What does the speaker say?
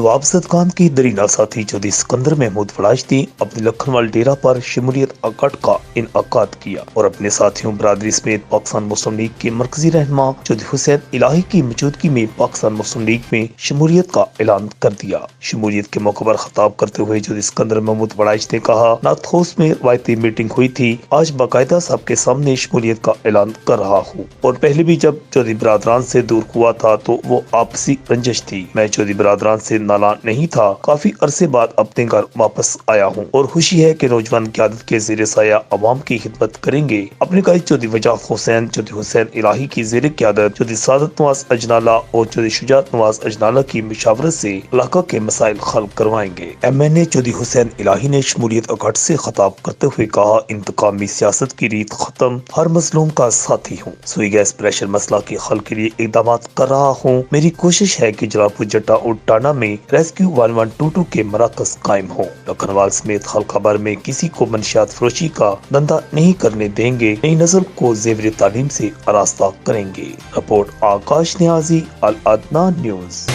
نواب زدگان کی درینہ ساتھی چوہدری سکندر محمود وڑائچ نے اپنے لکھنول ڈیرہ پر شمولیت اکاش کا انعقاد کیا اور اپنے ساتھیوں برادری سمیت پاکستان مسلم لیگ کے مرکزی رہنما چوہدری حسین الہی کی موجودگی میں پاکستان مسلم لیگ میں شمولیت کا اعلان کر دیا۔ شمولیت کے موقع پر خطاب کرتے ہوئے چوہدری سکندر محمود وڑائچ نے کہا، نعت خوس میں روایتی میٹنگ ہوئی تھی، آج باقاعدہ سب کے سامنے شمولیت کا اعلان کر رہا ہوں، اور پہلے بھی جب چوہدری برادران سے دور ہوا تھا تو وہ آپسی رنجش تھی۔ میں چوہدری برادران سے نالاں نہیں تھا، کافی عرصے بعد اپنے گھر واپس آیا ہوں اور خوشی ہے کہ نوجوان قیادت کے زیر سایہ عوام کی خدمت کریں گے۔ اپنے قائد چوہدری وجاہت حسین، چوہدری حسین الہی کی زیر قیادت چوہدری سعادت نواز اجنالہ اور چوہدری شجاعت نواز اجنالہ کی مشاورت سے علاقہ کے مسائل حل کروائیں گے۔ MNA چوہدری حسین الہی نے شمولیت اکاش سے خطاب کرتے ہوئے کہا، انتقامی سیاست کی ریت ختم، ہر مظلوم کا ساتھی ہوں، سوئی گیس پریشر مسئلہ کے حل کے لیے اقدامات کر رہا ہوں۔ میری کوشش ہے کہ جلالپور جٹا اور ٹانا میں ریسکیو 1122 کے مراکز قائم ہوں۔ لکھنول سمیت حلقہ بھر میں کسی کو منشیات فروشی کا دھندا نہیں کرنے دیں گے، نئی نسل کو زیور تعلیم سے آراستہ کریں گے۔ رپورٹ اکاش، نیازی، العدنان نیوز۔